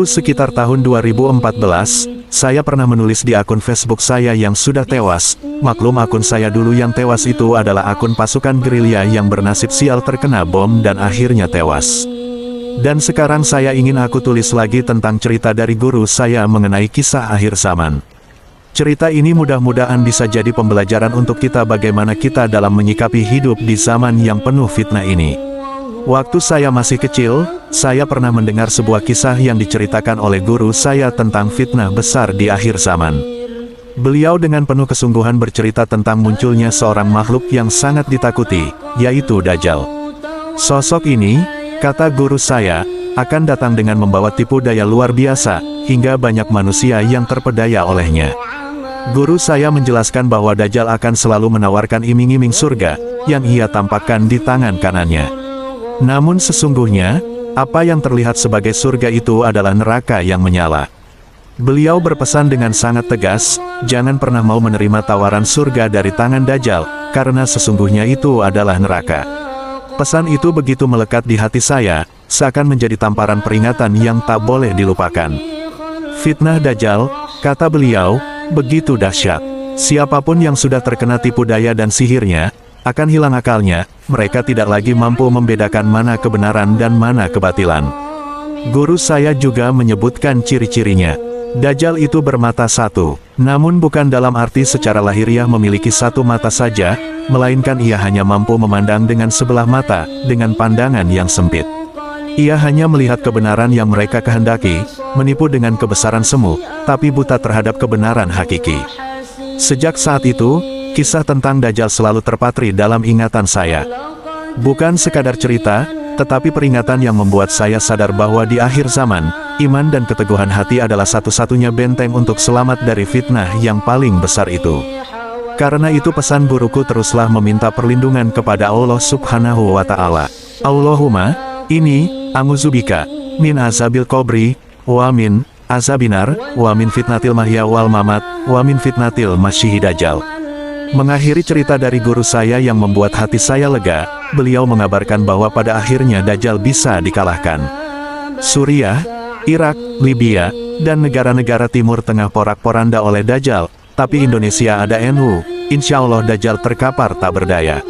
Dulu sekitar tahun 2014, saya pernah menulis di akun Facebook saya yang sudah tewas. Maklum akun saya dulu yang tewas itu adalah akun pasukan gerilya yang bernasib sial terkena bom dan akhirnya tewas. Dan sekarang saya ingin aku tulis lagi tentang cerita dari guru saya mengenai kisah akhir zaman. Cerita ini mudah-mudahan bisa jadi pembelajaran untuk kita bagaimana kita dalam menyikapi hidup di zaman yang penuh fitnah ini. Waktu saya masih kecil, saya pernah mendengar sebuah kisah yang diceritakan oleh guru saya tentang fitnah besar di akhir zaman. Beliau dengan penuh kesungguhan bercerita tentang munculnya seorang makhluk yang sangat ditakuti, yaitu Dajjal. Sosok ini, kata guru saya, akan datang dengan membawa tipu daya luar biasa, hingga banyak manusia yang terpedaya olehnya. Guru saya menjelaskan bahwa Dajjal akan selalu menawarkan iming-iming surga, yang ia tampakkan di tangan kanannya. Namun sesungguhnya, apa yang terlihat sebagai surga itu adalah neraka yang menyala. Beliau berpesan dengan sangat tegas, jangan pernah mau menerima tawaran surga dari tangan Dajjal, karena sesungguhnya itu adalah neraka. Pesan itu begitu melekat di hati saya, seakan menjadi tamparan peringatan yang tak boleh dilupakan. Fitnah Dajjal, kata beliau, begitu dahsyat. Siapapun yang sudah terkena tipu daya dan sihirnya, akan hilang akalnya, mereka tidak lagi mampu membedakan mana kebenaran dan mana kebatilan. Guru saya juga menyebutkan ciri-cirinya. Dajjal itu bermata satu, namun bukan dalam arti secara lahiriah memiliki satu mata saja, melainkan ia hanya mampu memandang dengan sebelah mata, dengan pandangan yang sempit. Ia hanya melihat kebenaran yang mereka kehendaki, menipu dengan kebesaran semu, tapi buta terhadap kebenaran hakiki. Sejak saat itu, kisah tentang Dajjal selalu terpatri dalam ingatan saya. Bukan sekadar cerita, tetapi peringatan yang membuat saya sadar bahwa di akhir zaman, iman dan keteguhan hati adalah satu-satunya benteng untuk selamat dari fitnah yang paling besar itu. Karena itu pesan guruku teruslah meminta perlindungan kepada Allah Subhanahu wa Ta'ala. Allahumma, ini, a'udzubika, min azabil qabri, wa min azabinar, wa min fitnatil mahya wal mamat, wa min fitnatil masyihi dajjal. Mengakhiri cerita dari guru saya yang membuat hati saya lega, beliau mengabarkan bahwa pada akhirnya Dajjal bisa dikalahkan. Suriah, Irak, Libya, dan negara-negara Timur Tengah porak-poranda oleh Dajjal, tapi Indonesia ada NU, insya Allah Dajjal terkapar tak berdaya.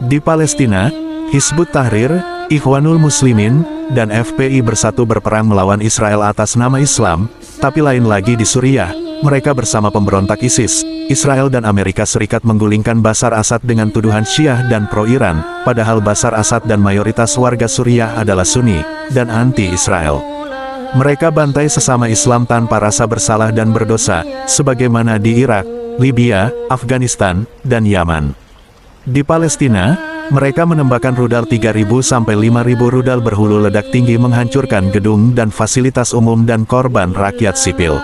Di Palestina, Hizbut Tahrir, Ikhwanul Muslimin, dan FPI bersatu berperang melawan Israel atas nama Islam, tapi lain lagi di Suriah, mereka bersama pemberontak ISIS. Israel dan Amerika Serikat menggulingkan Bashar Assad dengan tuduhan Syiah dan pro-Iran, padahal Bashar Assad dan mayoritas warga Suriah adalah Sunni, dan anti-Israel. Mereka bantai sesama Islam tanpa rasa bersalah dan berdosa, sebagaimana di Irak, Libya, Afghanistan, dan Yaman. Di Palestina, mereka menembakkan rudal 3.000 sampai 5.000 rudal berhulu ledak tinggi menghancurkan gedung dan fasilitas umum dan korban rakyat sipil.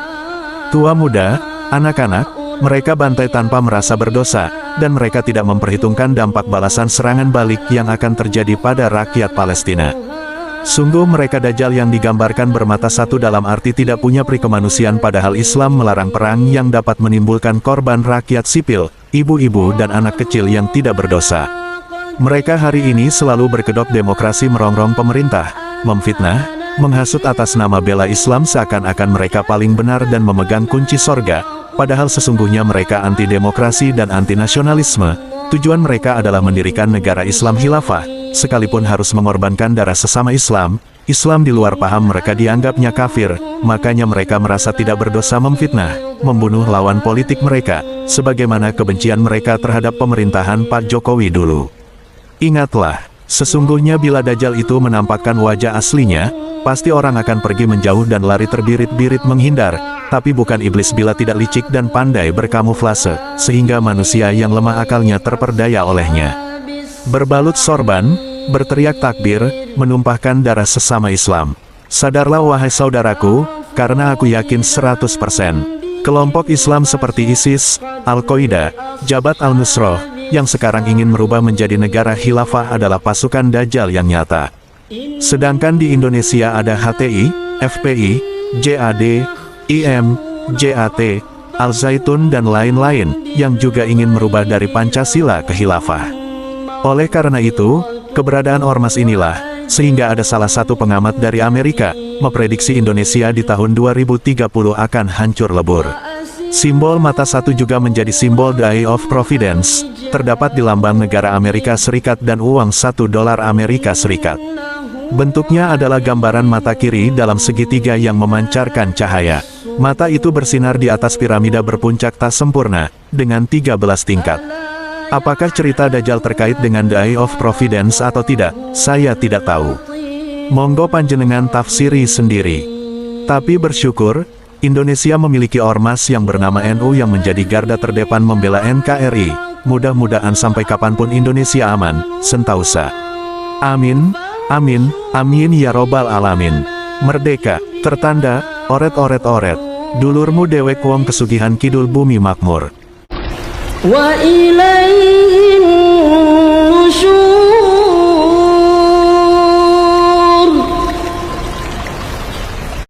Tua muda, anak-anak, mereka bantai tanpa merasa berdosa, dan mereka tidak memperhitungkan dampak balasan serangan balik yang akan terjadi pada rakyat Palestina. Sungguh mereka Dajjal yang digambarkan bermata satu dalam arti tidak punya peri kemanusiaan padahal Islam melarang perang yang dapat menimbulkan korban rakyat sipil, ibu-ibu dan anak kecil yang tidak berdosa. Mereka hari ini selalu berkedok demokrasi merongrong pemerintah, memfitnah, menghasut atas nama bela Islam seakan-akan mereka paling benar dan memegang kunci sorga. Padahal sesungguhnya mereka anti-demokrasi dan anti-nasionalisme, tujuan mereka adalah mendirikan negara Islam khilafah, sekalipun harus mengorbankan darah sesama Islam, Islam di luar paham mereka dianggapnya kafir, makanya mereka merasa tidak berdosa memfitnah, membunuh lawan politik mereka, sebagaimana kebencian mereka terhadap pemerintahan Pak Jokowi dulu. Ingatlah, sesungguhnya bila Dajjal itu menampakkan wajah aslinya, pasti orang akan pergi menjauh dan lari terbirit-birit menghindar, tapi bukan iblis bila tidak licik dan pandai berkamuflase, sehingga manusia yang lemah akalnya terperdaya olehnya. Berbalut sorban, berteriak takbir, menumpahkan darah sesama Islam. Sadarlah wahai saudaraku, karena aku yakin 100%. Kelompok Islam seperti ISIS, Al-Qaeda, Jabhat al-Nusrah, yang sekarang ingin merubah menjadi negara khilafah adalah pasukan Dajjal yang nyata. Sedangkan di Indonesia ada HTI, FPI, JAD, IM, JAT, Al-Zaitun dan lain-lain, yang juga ingin merubah dari Pancasila ke khilafah. Oleh karena itu, keberadaan ormas inilah sehingga ada salah satu pengamat dari Amerika, memprediksi Indonesia di tahun 2030 akan hancur lebur. Simbol mata satu juga menjadi simbol The Eye of Providence, terdapat di lambang negara Amerika Serikat dan uang $1 Amerika Serikat. Bentuknya adalah gambaran mata kiri dalam segitiga yang memancarkan cahaya. Mata itu bersinar di atas piramida berpuncak tak sempurna, dengan 13 tingkat. Apakah cerita Dajjal terkait dengan The Eye of Providence atau tidak, saya tidak tahu. Monggo panjenengan tafsiri sendiri. Tapi bersyukur, Indonesia memiliki ormas yang bernama NU yang menjadi garda terdepan membela NKRI. Mudah-mudahan sampai kapanpun Indonesia aman, sentausa. Amin, amin, amin ya robbal alamin. Merdeka, tertanda, oret-oret-oret. Dulurmu dewek wong kesugihan kidul bumi makmur. Wa ilaihi